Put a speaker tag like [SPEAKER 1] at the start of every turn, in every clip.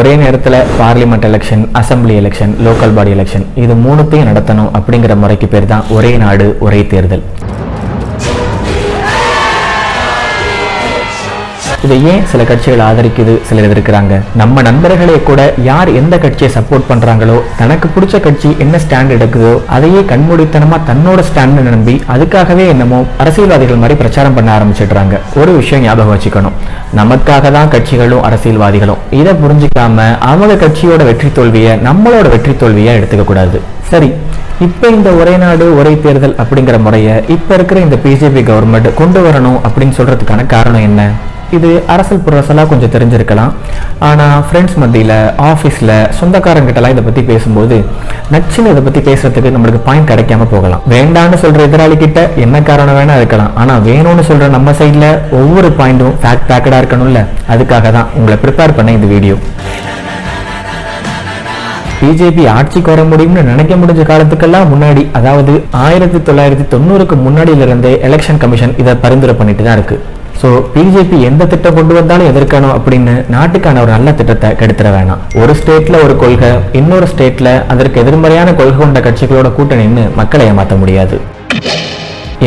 [SPEAKER 1] ஒரே நேரத்தில் parliament election, assembly election, local body election இது மூணுத்தையும் நடத்தணும் அப்படிங்கிற முறைக்கு பேர் தான் ஒரே நாடு ஒரே தேர்தல். இதை ஏன் சில கட்சிகள் ஆதரிக்குது, சிலர் எதிர்க்கிறாங்க? நம்ம நண்பர்களே கூட யார் எந்த கட்சியை சப்போர்ட் பண்றாங்களோ, தனக்கு பிடிச்ச கட்சி என்ன ஸ்டாண்ட் எடுக்குதோ அதையே கண்மூடித்தனமா தன்னோட ஸ்டாண்ட் நம்பி அதுக்காகவே என்னமோ அரசியல்வாதிகள் மாதிரி பிரச்சாரம் பண்ண ஆரம்பிச்சிடுறாங்க. ஒரு விஷயம் ஞாபகம் வச்சுக்கணும், நமக்காக தான் கட்சிகளும் அரசியல்வாதிகளும். இதை புரிஞ்சிக்காம அவங்க கட்சியோட வெற்றி தோல்வியை நம்மளோட வெற்றி தோல்வியா எடுத்துக்க கூடாது. சரி, இப்ப இந்த ஒரே நாடு ஒரே தேர்தல் அப்படிங்கிற முறையை இப்ப இருக்கிற இந்த பிஜேபி கவர்மெண்ட் கொண்டு வரணும் அப்படின்னு சொல்றதுக்கான காரணம் என்ன? இது அரசல் புரசலாக கொஞ்சம் தெரிஞ்சிருக்கலாம். ஆனால் ஃப்ரெண்ட்ஸ் மத்தியில், ஆஃபீஸில், சொந்தக்காரங்கிட்டலாம் இதை பற்றி பேசும்போது நச்சுன்னு இதை பற்றி பேசுறதுக்கு நம்மளுக்கு பாயிண்ட் கிடைக்காம போகலாம். வேண்டான்னு சொல்கிற எதிராளி கிட்ட என்ன காரணம் வேணா இருக்கலாம், ஆனால் வேணும்னு சொல்கிற நம்ம சைடில் ஒவ்வொரு பாயிண்ட்டும் ஃபேக்ட் பேக்கடாக இருக்கணும்ல. அதுக்காக தான் உங்களை ப்ரிப்பேர் பண்ண இந்த வீடியோ. பிஜேபி ஆட்சிக்கு வர முடியும்னு நினைக்க முடிஞ்ச காலத்துக்கெல்லாம் முன்னாடி, அதாவது 1990க்கு முன்னாடியிலிருந்தே எலெக்ஷன் கமிஷன் இதை பரிந்துரை பண்ணிட்டு தான் இருக்கு. ஸோ பிஜேபி எந்த திட்டம் கொண்டு வந்தாலும் எதிர்க்கணும் அப்படின்னு நாட்டுக்கான ஒரு நல்ல திட்டத்தை கெடுத்துட வேணாம். ஒரு ஸ்டேட்ல ஒரு கொள்கை, இன்னொரு ஸ்டேட்ல அதற்கு எதிர்மறையான கொள்கை கொண்ட கட்சிகளோட கூட்டணின்னு மக்களை ஏமாற்ற முடியாது.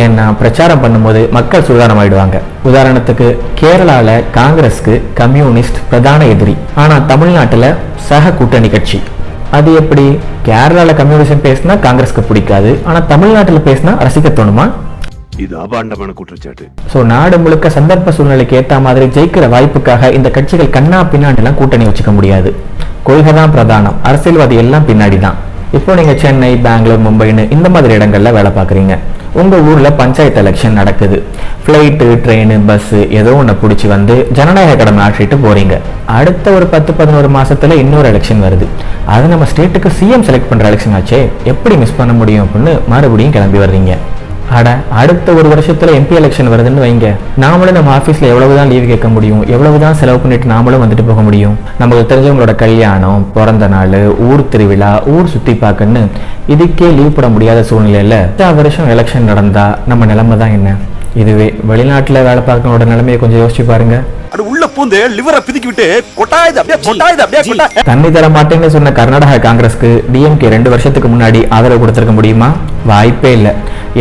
[SPEAKER 1] ஏன்னா பிரச்சாரம் பண்ணும்போது மக்கள் சுதாரணமாயிடுவாங்க. உதாரணத்துக்கு கேரளால காங்கிரஸ்க்கு கம்யூனிஸ்ட் பிரதான எதிரி, ஆனா தமிழ்நாட்டுல சக கூட்டணி கட்சி. அது எப்படி? கேரளால கம்யூனிஸ்ட் பேசினா காங்கிரஸ்க்கு பிடிக்காது, ஆனா தமிழ்நாட்டுல பேசினா ரசிக்க தோணுமா?
[SPEAKER 2] இது அபாண்டமான குற்றச்சாட்டு.
[SPEAKER 1] சோ நாடு முழுக்க சந்தர்ப்ப சூழ்நிலைக்கு ஏற்ற மாதிரி ஜெயிக்கிற வாய்ப்புக்காக இந்த கட்சிகள் கண்ணா பின்னாடி எல்லாம் கூட்டணி வச்சுக்க முடியாது. கொள்கை தான் பிரதானம், அரசியல்வாதி எல்லாம் பின்னாடி தான். இப்போ நீங்க சென்னை, பெங்களூர், மும்பைன்னு இந்த மாதிரி இடங்கள்ல வேலை பார்க்குறீங்க. உங்க ஊர்ல பஞ்சாயத்து எலெக்ஷன் நடக்குது. ஃபிளைட்டு, ட்ரெயின், பஸ் ஏதோ ஒன்று பிடிச்சி வந்து ஜனநாயக கடமை ஆற்றிட்டு போறீங்க. அடுத்த ஒரு 10-11 மாசத்துல இன்னொரு எலெக்ஷன் வருது. அது நம்ம ஸ்டேட்டுக்கு சிஎம் செலக்ட் பண்ற எலெக்ஷன் ஆச்சே, எப்படி மிஸ் பண்ண முடியும் அப்படின்னு மறுபடியும் கிளம்பி வர்றீங்க. அட, அடுத்த ஒரு வருஷத்துல எம்பி எலெக்ஷன் வருதுன்னு வைங்க, நாமளும் நம்ம ஆஃபீஸ்ல எவ்வளவுதான் லீவ் கேட்க முடியும், எவ்வளவுதான் செலவு பண்ணிட்டு நாமளும் வந்துட்டு போக முடியும்? நமக்கு தெரிஞ்சவங்களோட கல்யாணம், பிறந்த நாள், ஊர் திருவிழா, ஊர் சுத்தி பார்க்கன்னு இதுக்கே லீவ் போட முடியாத சூழ்நிலையில வருஷம் எலெக்ஷன் நடந்தா நம்ம நிலைமை தான் என்ன? இதுவே வெளிநாட்டுல வேலை பார்க்கறவங்களோட நிலைமையை கொஞ்சம் யோசிச்சு பாருங்க. தண்ணி தர மாட்டேன்னு சொன்ன கர்நாடகா காங்கிரஸ்க்கு டிஎம்கே 2 வருஷத்துக்கு முன்னாடி ஆதரவு கொடுத்திருக்க முடியுமா? வாய்ப்பே இல்லை.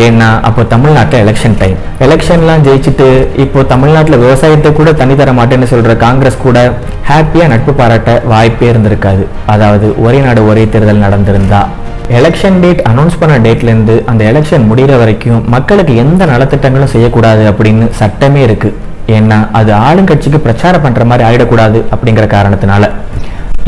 [SPEAKER 1] ஏன்னா அப்போ தமிழ்நாட்டில் எலெக்ஷன் டைம். எலெக்ஷன்லாம் ஜெயிச்சுட்டு இப்போ தமிழ்நாட்டில் விவசாயத்தை கூட தண்ணி தர மாட்டேன்னு சொல்ற காங்கிரஸ் கூட ஹாப்பியா நட்பு பாராட்ட வாய்ப்பே இருந்திருக்காது. அதாவது ஒரே நாடு ஒரே தேர்தல் நடந்திருந்தா. எலெக்ஷன் டேட் அனௌன்ஸ் பண்ண டேட்ல இருந்து அந்த எலெக்ஷன் முடிகிற வரைக்கும் மக்களுக்கு எந்த நலத்திட்டங்களும் செய்யக்கூடாது அப்படின்னு சட்டமே இருக்கு. ஏன்னா அது ஆளுங்கட்சிக்கு பிரச்சாரம் பண்ற மாதிரி ஆயிடக்கூடாது அப்படிங்கிற காரணத்தினால.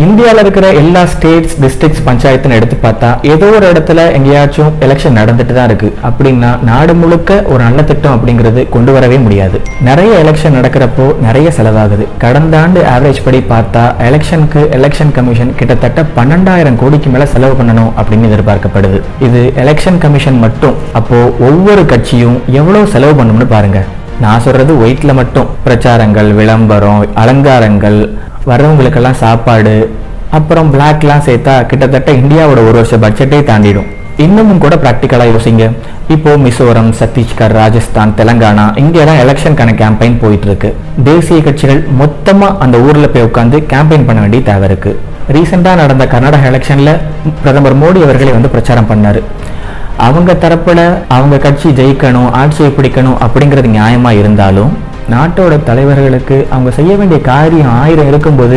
[SPEAKER 1] இந்தியாவில் இருக்கிற எல்லா ஸ்டேட்ஸ், டிஸ்ட்ரிக்ட்ஸ், பஞ்சாயத்துன்னு எடுத்து பார்த்தா ஏதோ ஒரு இடத்துல எங்கேயாச்சும் எலெக்ஷன் நடந்துட்டு தான் இருக்கு. அப்படின்னா நாடு முழுக்க ஒரு நல்ல திட்டம் அப்படிங்கிறது கொண்டு வரவே முடியாது. நிறைய எலெக்ஷன் நடக்கிறப்போ நிறைய செலவாகுது. கடந்த ஆண்டு ஆவரேஜ் படி பார்த்தா எலெக்ஷனுக்கு எலெக்ஷன் கமிஷன் கிட்டத்தட்ட 12,000 கோடிக்கு மேல செலவு பண்ணணும் அப்படின்னு எதிர்பார்க்கப்படுது. இது எலெக்ஷன் கமிஷன் மட்டும். அப்போ ஒவ்வொரு கட்சியும் எவ்வளவு செலவு பண்ணணும்னு பாருங்க. நான் சொல்றது ஒயிட்ல மட்டும். பிரச்சாரங்கள், விளம்பரம், அலங்காரங்கள், வர்றவங்களுக்கெல்லாம் சாப்பாடு, அப்புறம் பிளாக்லாம் சேர்த்தா கிட்டத்தட்ட இந்தியாவோட ஒரு வருஷ பட்ஜெட்டே தாண்டிடும். இன்னமும் கூட பிராக்டிக்கலா யோசிங்க. இப்போ மிசோரம், சத்தீஸ்கர், ராஜஸ்தான், தெலங்கானா இங்கெல்லாம் எலெக்ஷனுக்கான கேம்பெயின் போயிட்டு இருக்கு. தேசிய கட்சிகள் மொத்தமா அந்த ஊர்ல போய் உட்காந்து கேம்பெயின் பண்ண வேண்டிய தேவை இருக்கு. ரீசெண்டா நடந்த கர்நாடகா எலெக்ஷன்ல பிரதமர் மோடி அவர்களே வந்து பிரச்சாரம் பண்ணாரு. அவங்க தரப்புல அவங்க கட்சி ஜெயிக்கணும், ஆட்சியை பிடிக்கணும் அப்படிங்கிறது நியாயமா இருந்தாலும் நாட்டோட தலைவர்களுக்கு அவங்க செய்ய வேண்டிய காரியம் 1000 இருக்கும்போது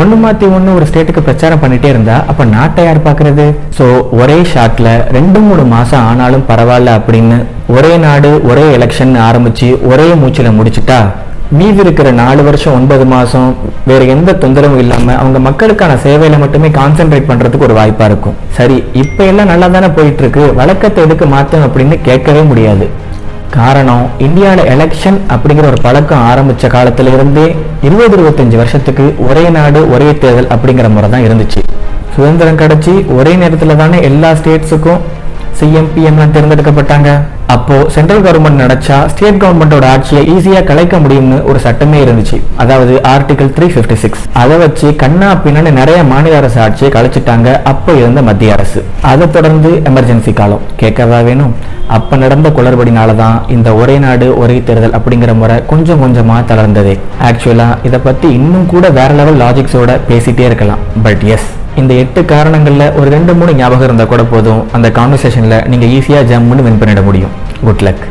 [SPEAKER 1] ஒன்று மாற்றி ஒன்று ஒரு ஸ்டேட்டுக்கு பிரச்சாரம் பண்ணிட்டே இருந்தா அப்ப நாட்டை யார் பார்க்கறது? ஸோ ஒரே ஷாட்ல 2-3 மாசம் ஆனாலும் பரவாயில்ல அப்படின்னு ஒரே நாடு ஒரே எலெக்ஷன் ஆரம்பிச்சு ஒரே மூச்சில முடிச்சுட்டா மீதி இருக்கிற 4 வருஷம் 9 மாசம் வேற எந்த தொந்தரவும் இல்லாம அவங்க மக்களுக்கான சேவையில மட்டுமே கான்சென்ட்ரேட் பண்றதுக்கு ஒரு வாய்ப்பா இருக்கும். சரி, இப்ப எல்லாம் நல்லா தானே போயிட்டு இருக்கு, வழக்கத்தை எதுக்கு மாத்தணும் அப்படின்னு கேட்கவே முடியாது. காரணம், இந்தியாவில் எலெக்ஷன் அப்படிங்கிற ஒரு பழக்கம் ஆரம்பிச்ச காலத்துல இருந்தே 20-25 வருஷத்துக்கு ஒரே நாடு ஒரே தேர்தல் அப்படிங்கிற முறை தான் இருந்துச்சு. சுதந்திரம் கிடைச்சி ஒரே நேரத்துல தானே எல்லா ஸ்டேட்ஸுக்கும் சிஎம் பிஎம்லாம் தேர்ந்தெடுக்கப்பட்டாங்க. அப்போ சென்ட்ரல் கவர்மெண்ட் நினைச்சா ஸ்டேட் கவர்மெண்டோட ஆட்சியை ஈஸியா கலைக்க முடியும்னு ஒரு சட்டமே இருந்துச்சு. அதாவது ஆர்டிகல் 356. அதை வச்சு கண்ணா பின்னான்னு நிறைய மாநில அரசு ஆட்சியை கலைச்சிட்டாங்க அப்போ இருந்த மத்திய அரசு. அதை தொடர்ந்து எமர்ஜென்சி காலம் கேட்கவா வேணும். அப்ப நடந்த குளறுபடினாலதான் இந்த ஒரே நாடு ஒரே தேர்தல் அப்படிங்கிற முறை கொஞ்சம் கொஞ்சமா தளர்ந்ததே. ஆக்சுவலா இதை பத்தி இன்னும் கூட வேற லெவல் லாஜிக்ஸோட பேசிட்டே இருக்கலாம். பட் எஸ், இந்த 8 காரணங்கள்ல ஒரு 2-3 ஞாபகம் இருந்தா கூட போதும், அந்த கான்வர்சேஷன்ல நீங்க ஈஸியா ஜம்முன்னு வின் பண்ணிட முடியும். Good luck.